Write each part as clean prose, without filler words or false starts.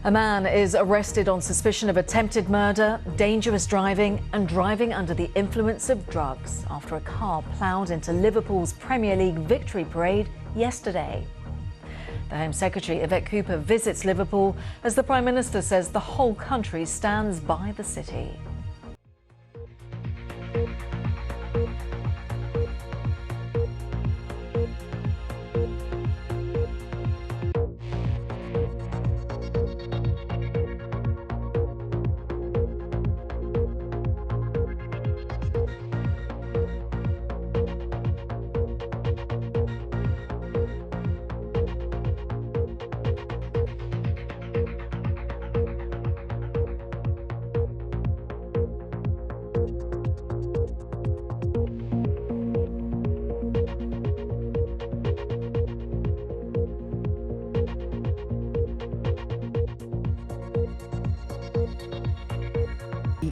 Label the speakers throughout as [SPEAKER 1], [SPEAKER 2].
[SPEAKER 1] A man is arrested on suspicion of attempted murder, dangerous driving and driving under the influence of drugs after a car ploughed into Liverpool's Premier League victory parade yesterday. The Home Secretary, Yvette Cooper, visits Liverpool as the Prime Minister says the whole country stands by the city.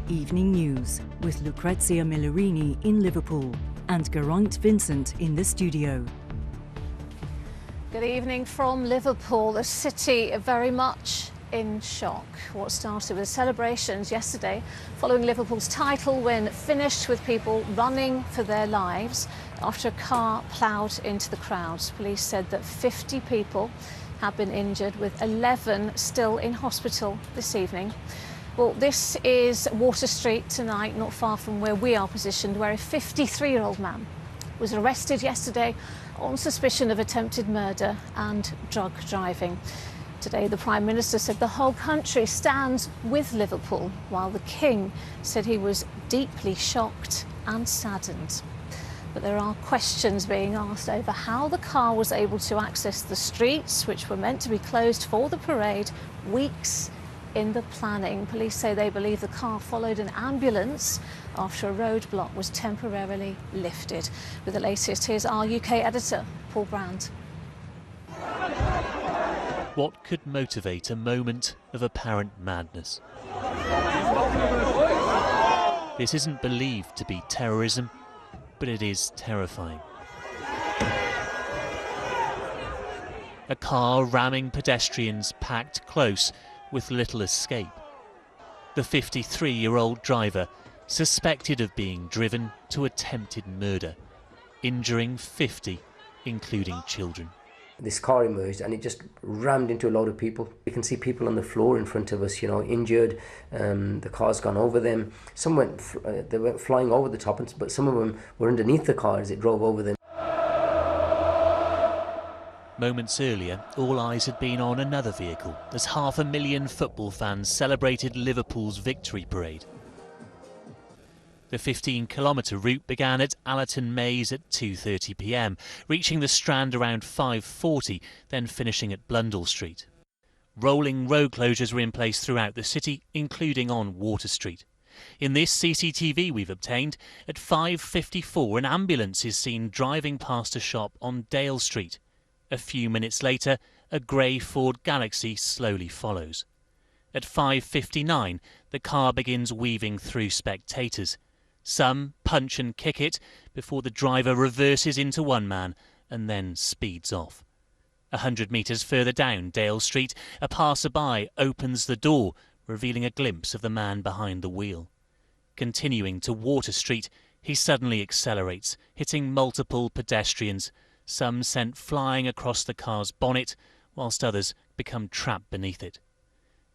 [SPEAKER 2] Evening News with Lucrezia Millarini in Liverpool and Geraint Vincent in the studio.
[SPEAKER 3] Good evening from Liverpool, the city very much in shock. What started with celebrations yesterday following Liverpool's title win finished with people running for their lives after a car ploughed into the crowds. Police said that 50 people have been injured, with 11 still in hospital this evening. Well, this is Water Street tonight, not far from where we are positioned, where a 53-year-old man was arrested yesterday on suspicion of attempted murder and drug driving. Today, the Prime Minister said the whole country stands with Liverpool, while the King said he was deeply shocked and saddened. But there are questions being asked over how the car was able to access the streets, which were meant to be closed for the parade, weeks in the planning. Police say they believe the car followed an ambulance after a roadblock was temporarily lifted. With the latest, here's our UK editor, Paul Brand.
[SPEAKER 4] What could motivate a moment of apparent madness? This isn't believed to be terrorism, but it is terrifying. A car ramming pedestrians packed close with little escape. The 53-year-old driver suspected of being driven to attempted murder, injuring 50, including children.
[SPEAKER 5] This car emerged and it just rammed into a load of people. You can see people on the floor in front of us, injured. The car's gone over them. Some went flying over the top, but some of them were underneath the car as it drove over them.
[SPEAKER 4] Moments earlier, all eyes had been on another vehicle as 500,000 football fans celebrated Liverpool's victory parade. The 15-kilometre route began at Allerton Maze at 2:30 p.m, reaching the Strand around 5:40, then finishing at Blundell Street. Rolling road closures were in place throughout the city, including on Water Street. In this CCTV we've obtained, at 5:54 an ambulance is seen driving past a shop on Dale Street. A few minutes later, a grey Ford Galaxy slowly follows. At 5:59, the car begins weaving through spectators. Some punch and kick it before the driver reverses into one man and then speeds off. 100 metres further down Dale Street, a passerby opens the door, revealing a glimpse of the man behind the wheel. Continuing to Water Street, he suddenly accelerates, hitting multiple pedestrians, some sent flying across the car's bonnet, whilst others become trapped beneath it.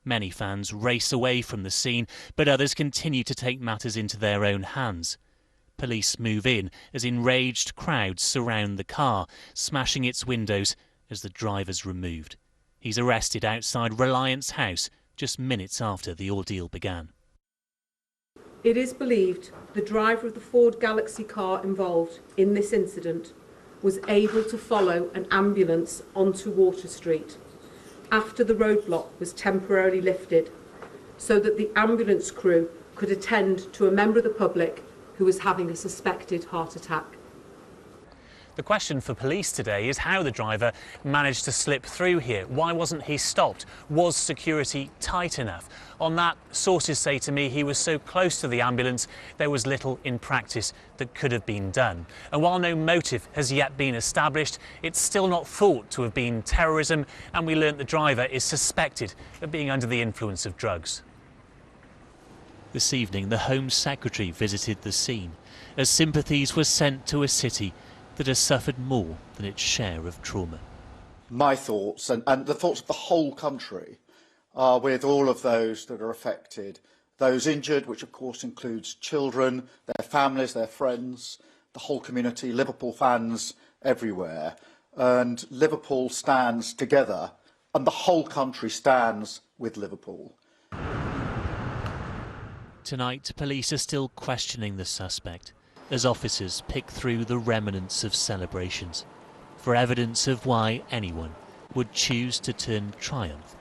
[SPEAKER 4] Many fans race away from the scene, but others continue to take matters into their own hands. Police move in as enraged crowds surround the car, smashing its windows as the driver's removed. He's arrested outside Reliance House just minutes after the ordeal began.
[SPEAKER 6] It is believed the driver of the Ford Galaxy car involved in this incident was able to follow an ambulance onto Water Street after the roadblock was temporarily lifted, so that the ambulance crew could attend to a member of the public who was having a suspected heart attack.
[SPEAKER 7] The question for police today is how the driver managed to slip through here. Why wasn't he stopped? Was security tight enough? On that, sources say to me he was so close to the ambulance there was little in practice that could have been done. And while no motive has yet been established, it's still not thought to have been terrorism, and we learnt the driver is suspected of being under the influence of drugs.
[SPEAKER 4] This evening, the Home Secretary visited the scene as sympathies were sent to a city that has suffered more than its share of trauma.
[SPEAKER 8] My thoughts, and the thoughts of the whole country, are with all of those that are affected, those injured, which of course includes children, their families, their friends, the whole community, Liverpool fans everywhere. And Liverpool stands together, and the whole country stands with Liverpool.
[SPEAKER 4] Tonight, police are still questioning the suspect as officers pick through the remnants of celebrations for evidence of why anyone would choose to turn triumph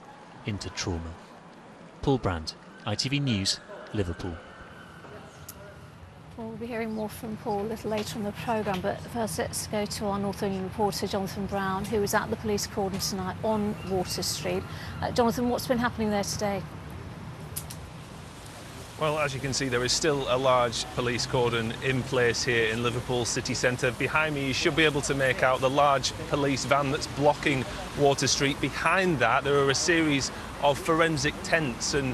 [SPEAKER 4] into trauma. Paul Brandt, ITV News, Liverpool.
[SPEAKER 3] Well, we'll be hearing more from Paul a little later on the programme, but first let's go to our Northumbrian reporter Jonathan Brown, who was at the police cordon tonight on Water Street. Jonathan, what's been happening there today?
[SPEAKER 9] Well, as you can see, there is still a large police cordon in place here in Liverpool city centre. Behind me, you should be able to make out the large police van that's blocking Water Street. Behind that, there are a series of forensic tents, and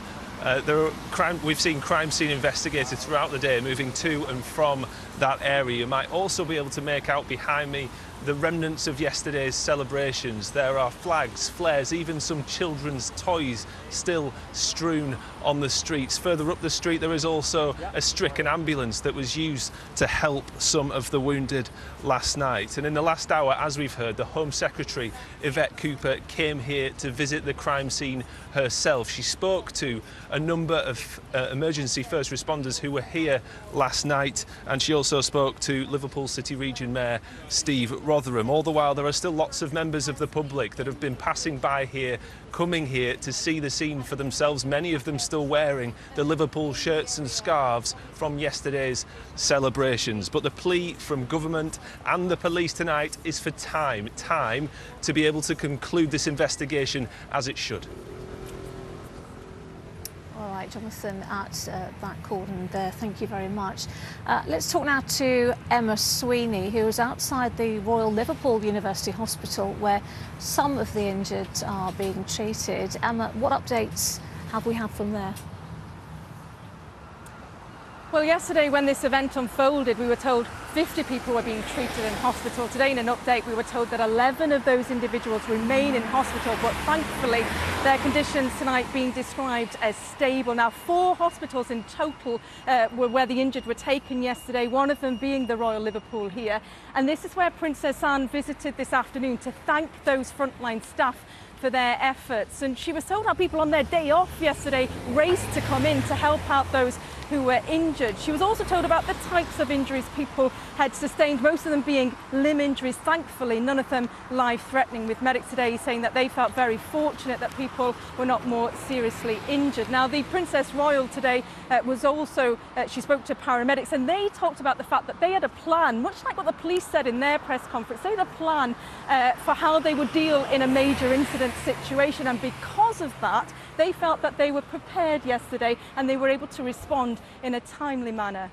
[SPEAKER 9] we've seen crime scene investigators throughout the day moving to and from that area. You might also be able to make out behind me the remnants of yesterday's celebrations. There are flags, flares, even some children's toys still strewn on the streets. Further up the street there is also a stricken ambulance that was used to help some of the wounded last night. And in the last hour, as we've heard, the Home Secretary Yvette Cooper came here to visit the crime scene herself. She spoke to a number of emergency first responders who were here last night, and she also spoke to Liverpool City Region Mayor Steve Rotherham. All the while, there are still lots of members of the public that have been passing by here, coming here to see the scene for themselves, many of them still wearing the Liverpool shirts and scarves from yesterday's celebrations. But the plea from government and the police tonight is for time to be able to conclude this investigation as it should.
[SPEAKER 3] All right, Jonathan, at that cordon there, thank you very much. Let's talk now to Emma Sweeney, who is outside the Royal Liverpool University Hospital, where some of the injured are being treated. Emma, what updates have we had from there?
[SPEAKER 10] Well, yesterday when this event unfolded, we were told 50 people were being treated in hospital. Today in an update, we were told that 11 of those individuals remain in hospital, but thankfully their conditions tonight being described as stable. Now, 4 hospitals in total were where the injured were taken yesterday, one of them being the Royal Liverpool here. And this is where Princess Anne visited this afternoon to thank those frontline staff for their efforts. And she was told how people on their day off yesterday raced to come in to help out those who were injured. She was also told about the types of injuries people had sustained, most of them being limb injuries. Thankfully, none of them life-threatening, with medics today saying that they felt very fortunate that people were not more seriously injured. Now, the Princess Royal today was also, she spoke to paramedics, and they talked about the fact that they had a plan, much like what the police said in their press conference. They had a plan for how they would deal in a major incident situation, and because of that, they felt that they were prepared yesterday and they were able to respond in a timely manner.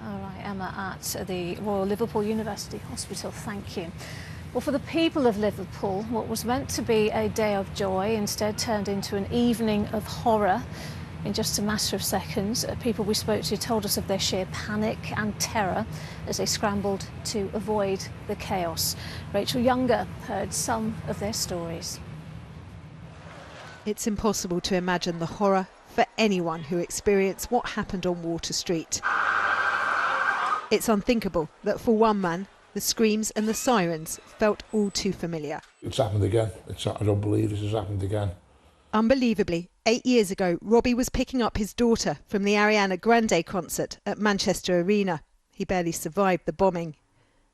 [SPEAKER 3] All right, Emma at the Royal Liverpool University Hospital, thank you. Well, for the people of Liverpool, what was meant to be a day of joy instead turned into an evening of horror. In just a matter of seconds, people we spoke to told us of their sheer panic and terror as they scrambled to avoid the chaos. Rachel Younger heard some of their stories.
[SPEAKER 11] It's impossible to imagine the horror for anyone who experienced what happened on Water Street. It's unthinkable that for one man, the screams and the sirens felt all too familiar.
[SPEAKER 12] It's happened again. I don't believe this has happened again.
[SPEAKER 11] Unbelievably, 8 years ago, Robbie was picking up his daughter from the Ariana Grande concert at Manchester Arena. He barely survived the bombing.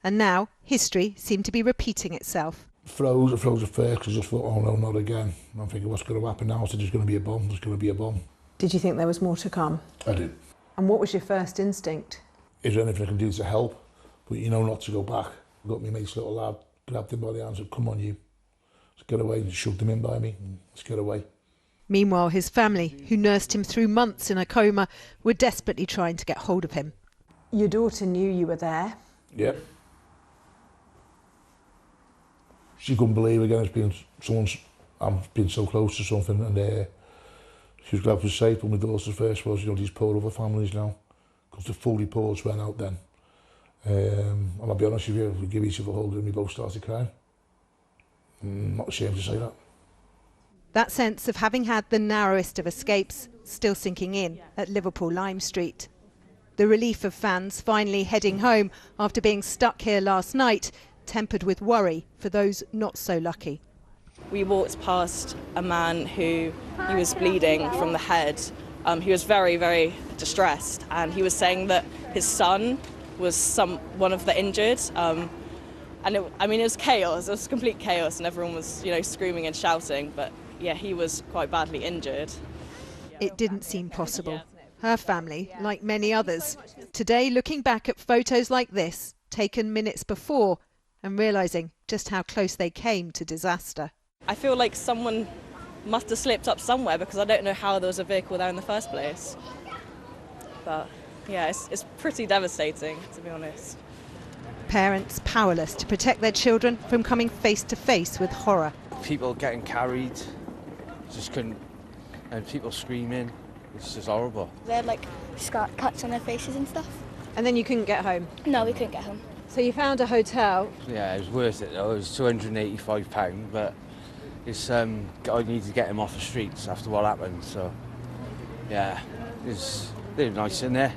[SPEAKER 11] And now, history seemed to be repeating itself.
[SPEAKER 12] I froze at first because I just thought, oh no, not again. I'm thinking, what's going to happen now? So there's going to be a bomb, there's going to be a bomb.
[SPEAKER 13] Did you think there was more to come?
[SPEAKER 12] I did.
[SPEAKER 13] And what was your first instinct?
[SPEAKER 12] is there anything I can do to help? But you know not to go back. I got my mate's little lad, grabbed him by the hands and said, come on you. Let's get away, and shoved him in by me, and let's get away.
[SPEAKER 11] Meanwhile, his family, who nursed him through months in a coma, were desperately trying to get hold of him.
[SPEAKER 13] Your daughter knew you were there?
[SPEAKER 12] Yeah. She couldn't believe again I'm being so close to something, and she was glad it was safe. But my daughter's first was, these poor other families now, because the full reports went out then. And I'll be honest with you, we give each other a hug and we both started crying. I'm not ashamed to say that.
[SPEAKER 11] That sense of having had the narrowest of escapes still sinking in at Liverpool Lime Street. The relief of fans finally heading home after being stuck here last night, tempered with worry for those not so lucky.
[SPEAKER 14] We walked past a man he was bleeding from the head. He was very, very distressed, and he was saying that his son was one of the injured. And it was chaos. It was complete chaos, and everyone was, screaming and shouting. But yeah, he was quite badly injured.
[SPEAKER 11] It didn't seem possible. Her family, like many others, today looking back at photos like this, taken minutes before, and realising just how close they came to disaster.
[SPEAKER 14] I feel like someone must have slipped up somewhere, because I don't know how there was a vehicle there in the first place. But yeah, it's pretty devastating, to be honest.
[SPEAKER 11] Parents powerless to protect their children from coming face to face with horror.
[SPEAKER 15] People getting carried, just couldn't, and people screaming. It's just horrible.
[SPEAKER 16] They had cuts on their faces and stuff.
[SPEAKER 13] And then you couldn't get home?
[SPEAKER 16] No, we couldn't get home.
[SPEAKER 13] So you found a hotel?
[SPEAKER 15] Yeah, it was worth it though. It was £285, but it's I need to get him off the streets after what happened. So yeah, they're nice in there.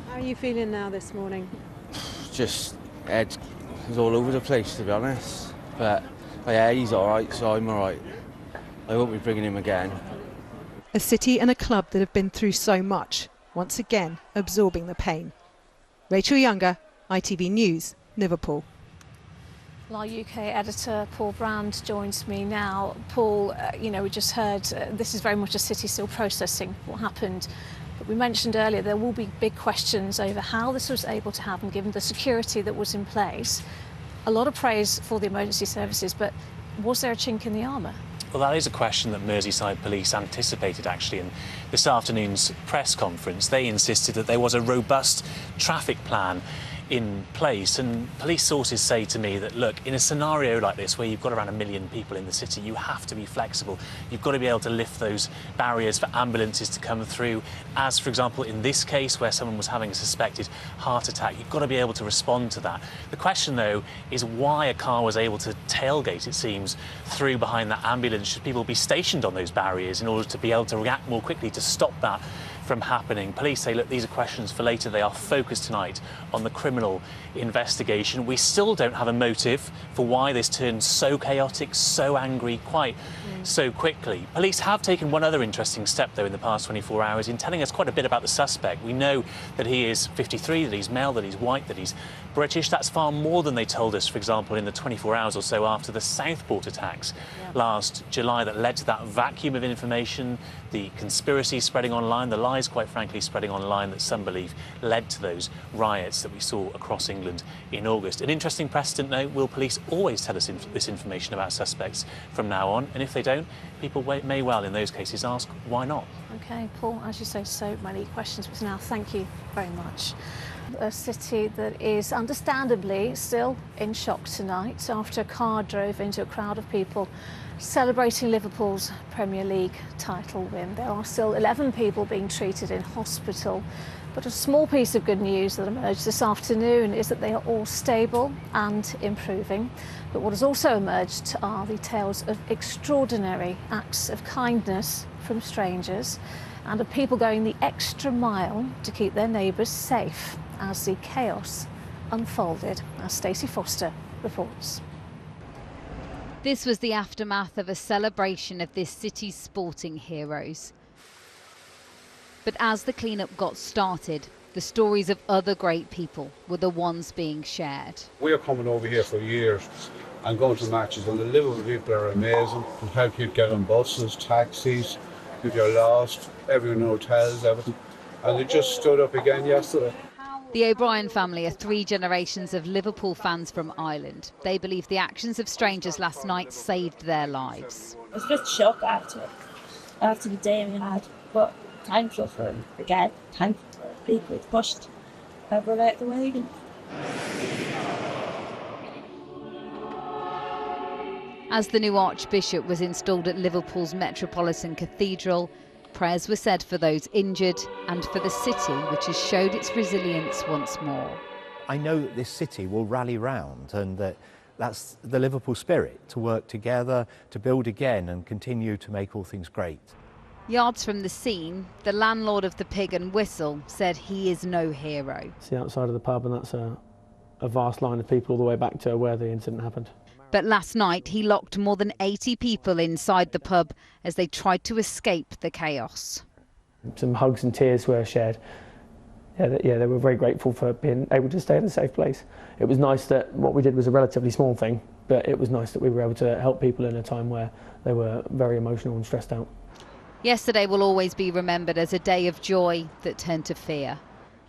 [SPEAKER 13] How are you feeling now this morning?
[SPEAKER 15] Just head is all over the place, to be honest. But yeah, he's all right, so I'm all right. I won't be bringing him again.
[SPEAKER 11] A city and a club that have been through so much, once again absorbing the pain. Rachel Younger, ITV News, Liverpool.
[SPEAKER 3] Well, our UK editor Paul Brand joins me now. Paul, we just heard this is very much a city still processing what happened. But we mentioned earlier there will be big questions over how this was able to happen given the security that was in place. A lot of praise for the emergency services, but was there a chink in the armour?
[SPEAKER 7] Well, that is a question that Merseyside Police anticipated, actually, in this afternoon's press conference. They insisted that there was a robust traffic plan in place, and police sources say to me that, look, in a scenario like this where you've got around 1 million people in the city, you have to be flexible. You've got to be able to lift those barriers for ambulances to come through. As, for example, in this case where someone was having a suspected heart attack, you've got to be able to respond to that. The question, though, is why a car was able to tailgate, it seems, through behind that ambulance. Should people be stationed on those barriers in order to be able to react more quickly to stop that from happening? Police say, look, these are questions for later. They are focused tonight on the criminal investigation. We still don't have a motive for why this turned so chaotic, so angry, quite so quickly. Police have taken one other interesting step, though, in the past 24 hours in telling us quite a bit about the suspect. We know that he is 53, that he's male, that he's white, that he's British. That's far more than they told us, for example, in the 24 hours or so after the Southport attacks last July that led to that vacuum of information, the conspiracy spreading online, the lies, quite frankly, spreading online that some believe led to those riots that we saw across England in August. An interesting precedent, though. Will police always tell us this information about suspects from now on? And if they don't, people may well, in those cases, ask why not?
[SPEAKER 3] OK, Paul, as you say, so many questions, but now thank you very much. A city that is understandably still in shock tonight after a car drove into a crowd of people celebrating Liverpool's Premier League title win. There are still 11 people being treated in hospital, but a small piece of good news that emerged this afternoon is that they are all stable and improving. But what has also emerged are the tales of extraordinary acts of kindness from strangers and of people going the extra mile to keep their neighbours safe as the chaos unfolded, as Stacey Foster reports.
[SPEAKER 17] This was the aftermath of a celebration of this city's sporting heroes. But as the clean-up got started, the stories of other great people were the ones being shared.
[SPEAKER 18] We are coming over here for years and going to matches, and the Liverpool people are amazing. They help you get on buses, taxis, if you're lost, everyone in hotels, everything. And they just stood up again yesterday.
[SPEAKER 17] How The O'Brien family are 3 generations of Liverpool fans from Ireland. They believe the actions of strangers last night saved their lives.
[SPEAKER 19] I was a bit shocked after the day we had, but thankful for him again. Thankful for people who pushed everyone out the way.
[SPEAKER 17] As the new Archbishop was installed at Liverpool's Metropolitan Cathedral, prayers were said for those injured and for the city, which has showed its resilience once more.
[SPEAKER 20] I know that this city will rally round, and that's the Liverpool spirit, to work together, to build again and continue to make all things great.
[SPEAKER 17] Yards from the scene, the landlord of the Pig and Whistle said he is no hero.
[SPEAKER 21] See outside of the pub, and that's a vast line of people all the way back to where the incident happened.
[SPEAKER 17] But last night he locked more than 80 people inside the pub as they tried to escape the chaos.
[SPEAKER 21] Some hugs and tears were shared. Yeah, they were very grateful for being able to stay in a safe place. It was nice that what we did was a relatively small thing, but it was nice that we were able to help people in a time where they were very emotional and stressed out.
[SPEAKER 17] Yesterday will always be remembered as a day of joy that turned to fear.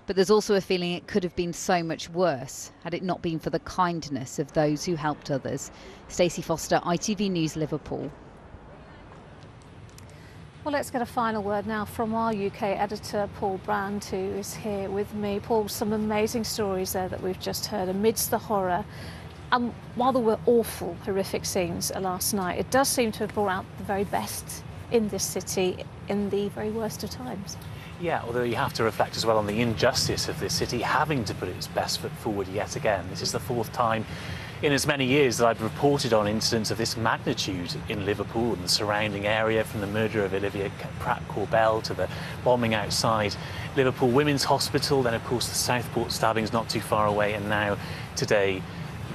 [SPEAKER 17] But there's also a feeling it could have been so much worse had it not been for the kindness of those who helped others. Stacey Foster, ITV News, Liverpool.
[SPEAKER 3] Well, let's get a final word now from our UK editor, Paul Brand, who is here with me. Paul, some amazing stories there that we've just heard amidst the horror. While there were awful, horrific scenes last night, it does seem to have brought out the very best in this city in the very worst of times.
[SPEAKER 7] Yeah, although you have to reflect as well on the injustice of this city having to put its best foot forward yet again. This is the 4th time in as many years that I've reported on incidents of this magnitude in Liverpool and the surrounding area, from the murder of Olivia Pratt-Corbell to the bombing outside Liverpool Women's Hospital, then of course the Southport stabbings not too far away, and now today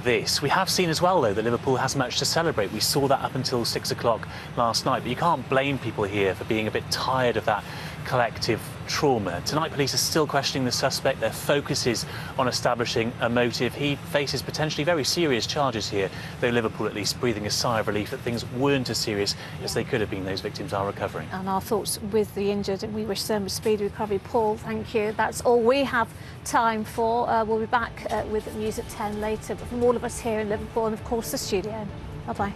[SPEAKER 7] this. We have seen as well, though, that Liverpool has much to celebrate. We saw that up until 6 o'clock last night, but you can't blame people here for being a bit tired of that collective trauma. Tonight, police are still questioning the suspect. Their focus is on establishing a motive. He faces potentially very serious charges here, though Liverpool at least breathing a sigh of relief that things weren't as serious as they could have been. Those victims are recovering.
[SPEAKER 3] And our thoughts with the injured, and we wish them a speedy recovery. Paul, thank you. That's all we have time for. We'll be back with news at 10 later. But from all of us here in Liverpool and, of course, the studio. Bye-bye.